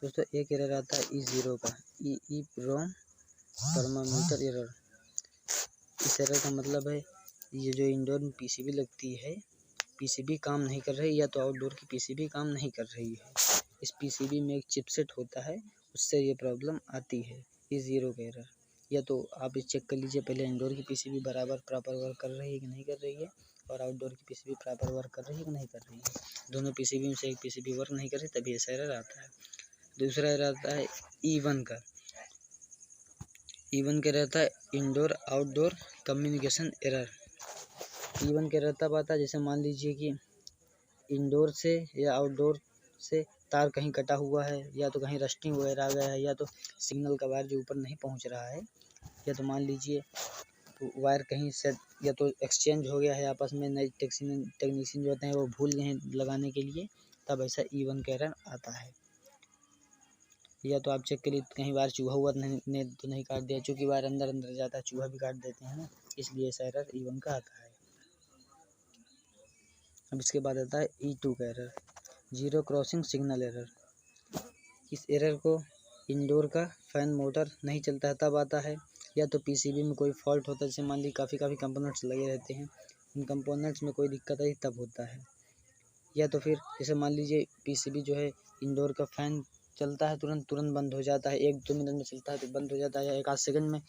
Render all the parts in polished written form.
दोस्तों एक एरर आता है E0 का, EEPROM थर्मामीटर एरर। इस एरर का मतलब है ये जो इंडोर में पीसीबी लगती है, पीसीबी काम नहीं कर रही, या तो आउटडोर की पीसीबी काम नहीं कर रही है। इस पीसीबी में एक चिपसेट होता है, उससे ये प्रॉब्लम आती है, E0 का एरर। या तो आप इस चेक कर लीजिए पहले इंडोर की पीसीबी बराबर प्रॉपर वर्क कर रही है कि नहीं कर रही है, और आउटडोर की पीसीबी प्रॉपर वर्क कर रही है कि नहीं कर रही है। दोनों पीसीबी में से एक पीसीबी वर्क नहीं कर रही, तभी ऐसा एरर आता है। दूसरा एरर आता है E1 का। E1 का रहता है indoor outdoor communication error. E1 का रहता आता है जैसे मान लीजिए कि इंडोर से या आउटडोर से तार कहीं कटा हुआ है, या तो कहीं रस्टिंग वगैरह आ गया है, या तो सिग्नल का वायर जो ऊपर नहीं पहुंच रहा है, या तो मान लीजिए वायर कहीं सेट या तो एक्सचेंज हो गया है आपस में, नए टेक्नीशियन जो होते हैं वो भूल गए हैं लगाने के लिए, तब ऐसा E1 का एरर आता है। या तो आप चेक करिए कहीं बार चूहा हुआ ने तो नहीं काट दिया, चूँकि वायर अंदर अंदर जाता है, चूहा भी काट देते हैं ना, इसलिए ऐसा एरर E1 का आता है। अब इसके बाद आता है E2 का error, zero crossing signal error. इस एरर को इंडोर का फैन मोटर नहीं चलता है तब आता है, या तो पीसीबी में कोई फॉल्ट होता है, जैसे मान लीजिए काफ़ी कंपोनेंट्स लगे रहते हैं, उन कंपोनेंट्स में कोई दिक्कत आई तब होता है। या तो फिर जैसे मान लीजिए पीसीबी जो है इंडोर का फैन चलता है, तुरंत बंद हो जाता है, 1-2 मिनट में चलता है तो बंद हो जाता है, या 1 आध सेकंड में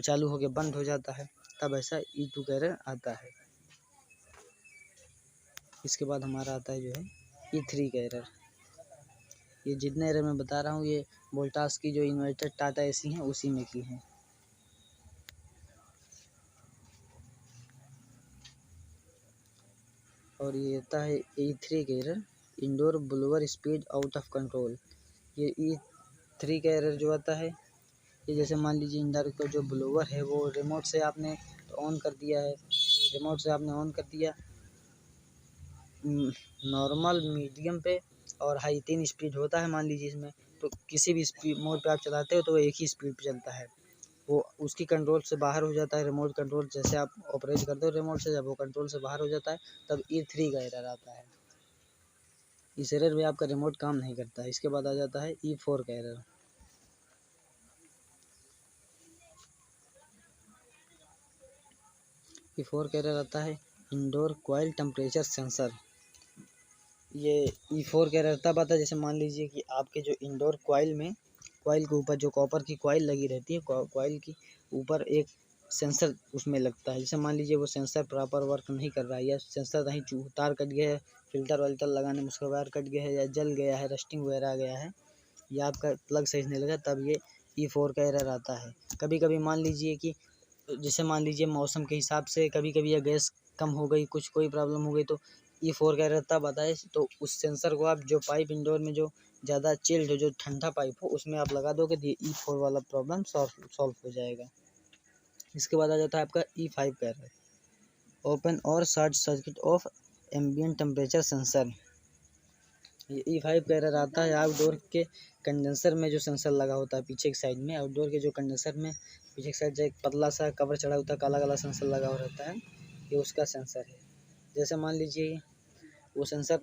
चालू होकर बंद हो जाता है, तब ऐसा E2 का एरर आता है। इसके बाद हमारा आता है जो है E3 का एरर। ये जितने एरर मैं बता रहा हूँ ये वोल्टास की जो इन्वर्टर टाटा एसी हैं उसी में की हैं। और ये आता है E3 का error, indoor blower speed out of control. ये E3 का एरर जो आता है, ये जैसे मान लीजिए इंडोर का जो ब्लोअर है वो रिमोट से आपने ऑन कर दिया है, रिमोट से आपने ऑन कर दिया, नॉर्मल, मीडियम पे और हाई 3 स्पीड होता है मान लीजिए इसमें, तो किसी भी स्पीड मोड पे आप चलाते हो तो वो एक ही स्पीड पे चलता है, वो उसकी कंट्रोल से बाहर हो जाता है। रिमोट कंट्रोल जैसे आप ऑपरेट करते हो रिमोट से, जब वो कंट्रोल से बाहर हो जाता है तब E3 का एरर आता है। इस एरर में आपका रिमोट काम नहीं करता है। इसके बाद आ जाता है E4 का एरर। E4 का एरर आता है इंडोर कॉइल टेम्परेचर सेंसर। ये E4 का एरर तब आता है जैसे मान लीजिए कि आपके जो इंडोर कॉइल में, कॉइल के ऊपर जो कॉपर की कॉइल लगी रहती है, कॉइल की ऊपर एक सेंसर उसमें लगता है। जैसे मान लीजिए वो सेंसर प्रॉपर वर्क नहीं कर रहा है, या सेंसर कहीं तार कट गया है, फिल्टर वल्टर लगाने में उसका वायर कट गया है, या जल गया है, रस्टिंग वगैरह आ गया है, या आपका प्लग सही नहीं लगा, तब ये E4 का एरर आता है। कभी कभी मान लीजिए कि जैसे मान लीजिए मौसम के हिसाब से कभी कभी या गैस कम हो गई, कुछ कोई प्रॉब्लम हो गई, तो E4 का एरर तब आता है। तो उस सेंसर को आप जो पाइप इंडोर में जो ज़्यादा चिल्ड हो, जो ठंडा पाइप हो, उसमें आप लगा दोगे तो E4 वाला प्रॉब्लम सॉल्व हो जाएगा। इसके बाद आ जाता है आपका E5 का एरर, ओपन और short circuit of ambient temperature sensor. ये E5 का एरर आता है आउटडोर के कंडेंसर में जो सेंसर लगा होता है पीछे की साइड में, आउटडोर के जो कंडेंसर में पीछे की साइड एक पतला सा कवर चढ़ा होता है, काला काला सेंसर लगा हुआ रहता है, ये उसका सेंसर है। जैसे मान लीजिए वो सेंसर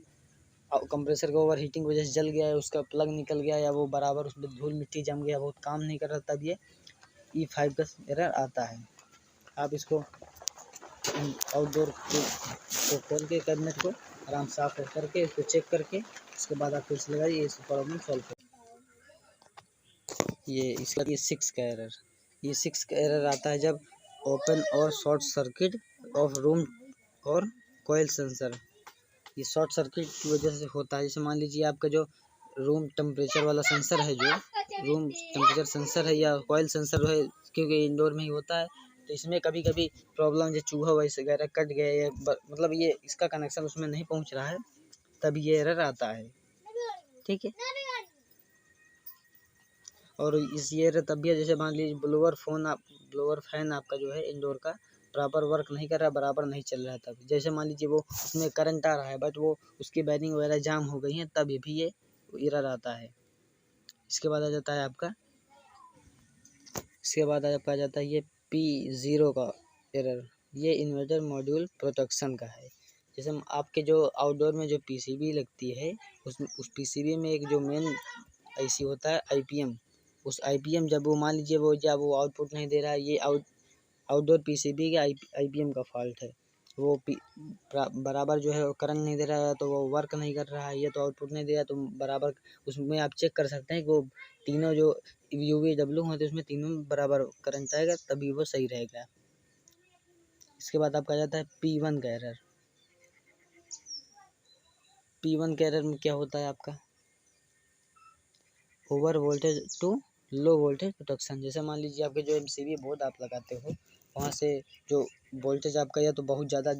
कंप्रेसर का ओवर हीटिंग की वजह से जल गया है, उसका प्लग निकल गया, या वो बराबर उसमें धूल मिट्टी जम गया, बहुत काम नहीं कर रहा, तब ये E5 का एरर आता है। आप इसको आउटडोर को खोल के कैबिनेट को आराम से साफ करके इसको चेक करके उसके बाद आप फिर से लगाइए, इस प्रॉब्लम सॉल्व कर। ये इसका ये 6 का एरर, ये 6 का एरर आता है जब ओपन और शॉर्ट सर्किट ऑफ रूम और कॉइल सेंसर, ये शॉर्ट सर्किट की वजह से होता है। जैसे मान लीजिए आपका जो रूम टेम्परेचर वाला सेंसर है, जो रूम टेम्परेचर सेंसर है या कॉइल सेंसर है, क्योंकि इंडोर में ही होता है, तो इसमें कभी कभी प्रॉब्लम, जो चूहा वगैरह कट गया, या मतलब ये इसका कनेक्शन उसमें नहीं पहुंच रहा है, तब ये एरर आता है। ठीक है, और इस एरर तब भी है जैसे मान लीजिए ब्लोअर फैन आपका जो है इंडोर का प्रॉपर वर्क नहीं कर रहा, बराबर नहीं चल रहा है, तब जैसे मान लीजिए वो उसमें करंट आ रहा है बट वो उसकी वायरिंग वगैरह जाम हो गई है, तब भी ये एरर आता है। इसके बाद आ जाता है आपका आ जाता है ये P0 का एरर, ये इन्वर्टर मॉड्यूल प्रोटेक्शन का है। जैसे आपके जो आउटडोर में जो पीसीबी लगती है, उस पीसीबी में एक जो मेन IC होता है IPM। उस IPM जब वो मान लीजिए वो आउटपुट नहीं दे रहा है, ये आउटडोर PCB के IPM का फॉल्ट है। वो बराबर जो है करंट नहीं दे रहा है, तो वो वर्क नहीं कर रहा है, ये तो आउटपुट नहीं दे रहा, तो बराबर उसमें आप चेक कर सकते हैं कि वो तीनों जो UVW होते हैं उसमें तीनों में बराबर करंट आएगा, तभी वो सही रहेगा। इसके बाद आपका आ जाता है P1 का एरर। P1 के एरर में क्या होता है आपका, over voltage to low voltage protection. जैसे मान लीजिए आपके जो MCB बोर्ड आप लगाते हो, वहाँ से जो वोल्टेज आपका या तो बहुत ज़्यादा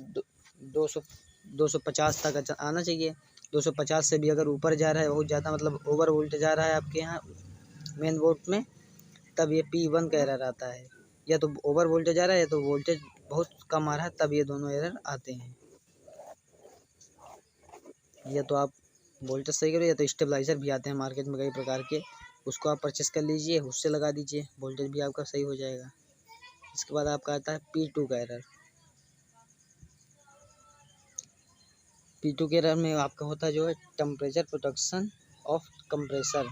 250 तक आना चाहिए। 250 से भी अगर ऊपर जा रहा है, बहुत ज़्यादा मतलब ओवर वोल्टेज आ रहा है आपके यहाँ मेन बोर्ड में, तब ये P1 का एरर आता है। या तो ओवर वोल्टेज आ रहा है या तो वोल्टेज बहुत कम आ रहा है, तब ये दोनों एरर आते हैं। या तो आप वोल्टेज सही करो, या तो स्टेबलाइज़र भी आते हैं मार्केट में कई प्रकार के, उसको आप परचेस कर लीजिए, उससे लगा दीजिए, वोल्टेज भी आपका सही हो जाएगा। इसके बाद आपका आता है P2 का एरर। P2 के एरर में आपका होता है जो है टेम्परेचर प्रोटेक्शन ऑफ कंप्रेसर।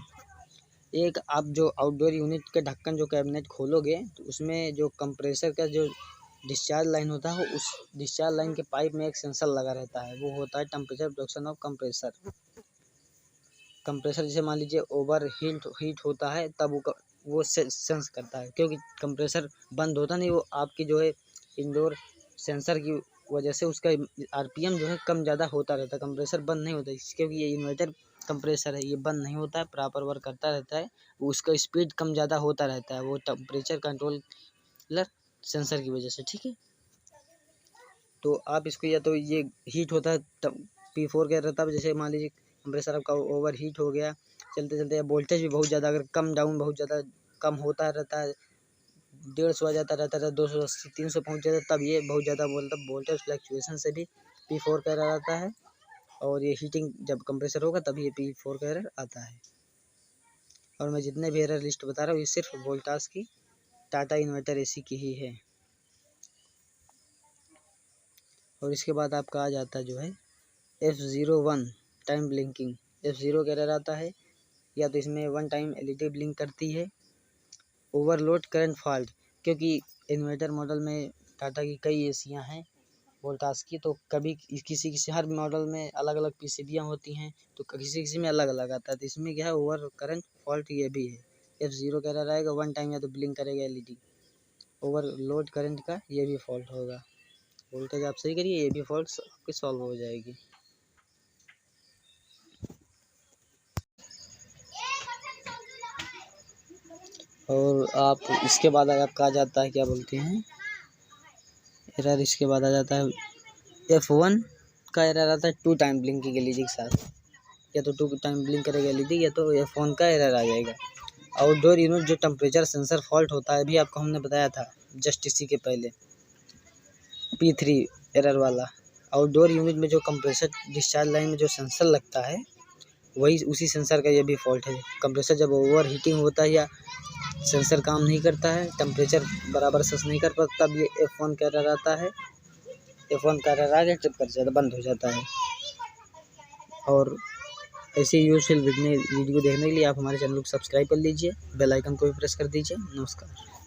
एक आप जो आउटडोर यूनिट के ढक्कन जो कैबिनेट खोलोगे, तो उसमें जो कंप्रेसर का जो डिस्चार्ज लाइन होता है, उस डिस्चार्ज लाइन के पाइप में एक सेंसर लगा रहता है, वो होता है temperature protection of compressor. Compressor जैसे मान लीजिए ओवर हीट होता है, तब वो सेंस करता है, क्योंकि कंप्रेसर बंद होता नहीं, वो आपकी जो है इंडोर सेंसर की वजह से उसका RPM जो है कम ज़्यादा होता रहता है। कंप्रेसर बंद नहीं होता, क्योंकि ये इन्वर्टर कंप्रेसर है, ये बंद नहीं होता है, प्रॉपर वर्क करता रहता है, उसका स्पीड कम ज़्यादा होता रहता है, वो टेम्परेचर कंट्रोलर सेंसर की वजह से। ठीक है, तो आप इसको या तो ये हीट होता है P4 का रहता है, जैसे मान लीजिए कंप्रेसर आपका ओवर हीट हो गया, चलते चलते या वोल्टेज भी बहुत ज़्यादा अगर कम डाउन बहुत ज़्यादा कम होता रहता है, 150 आ जाता रहता है, 280 300 पहुँच जाता है, तब ये बहुत ज़्यादा वोल्टेज फ्लक्चुएशन से भी P4 का एरर आता है। और ये हीटिंग जब कंप्रेसर होगा तभी ये P4 का एरर आता है। और मैं जितने भी एरर लिस्ट बता रहा हूँ, ये सिर्फ वोल्टास की टाटा इन्वर्टर AC की ही है। और इसके बाद आपका आ जाता है जो है F01 टाइम ब्लिंकिंग। F0 का एरर आता है, या तो इसमें 1 टाइम LED ब्लिंक करती है। ओवरलोड करंट फॉल्ट, क्योंकि इन्वर्टर मॉडल में टाटा की कई एसियाँ हैं वोल्टास की, तो कभी किसी हर मॉडल में अलग अलग PCBयाँ होती हैं, तो किसी में अलग अलग आता है, तो इसमें क्या है ओवर करंट फॉल्ट ये भी है। F0 का एरर आएगा, 1 टाइम या तो ब्लिंक करेगा LED। ओवरलोड करंट का ये भी फॉल्ट होगा। वोल्टेज आप सही करिए, ये भी फॉल्ट आपकी सॉल्व हो जाएगी। और आप इसके बाद आपका आ जाता है क्या बोलते हैं एरर, इसके बाद आ जाता है F1 का एरर आता है 2 टाइम ब्लिंकिंग LED के साथ, या तो 2 टाइम ब्लिंक करेगा LED, या तो F1 का एरर आ जाएगा। आउटडोर यूनिट जो टेम्परेचर सेंसर फॉल्ट होता है, अभी आपको हमने बताया था जस्ट इसी के पहले, P3 एरर वाला। आउटडोर यूनिट में जो कंप्रेसर डिस्चार्ज लाइन में जो सेंसर लगता है, वही उसी सेंसर का ये भी फॉल्ट है। कंप्रेसर जब ओवर हीटिंग होता है या सेंसर काम नहीं करता है, टेम्परेचर बराबर सेंस नहीं कर पाता, तब ये F1 का एरर आता है। F1 का एरर आ गया, जब कर जाता बंद हो जाता है। और ऐसे यूजफुल वीडियो देखने के लिए आप हमारे चैनल को सब्सक्राइब कर लीजिए, बेल आइकन को भी प्रेस कर दीजिए। नमस्कार।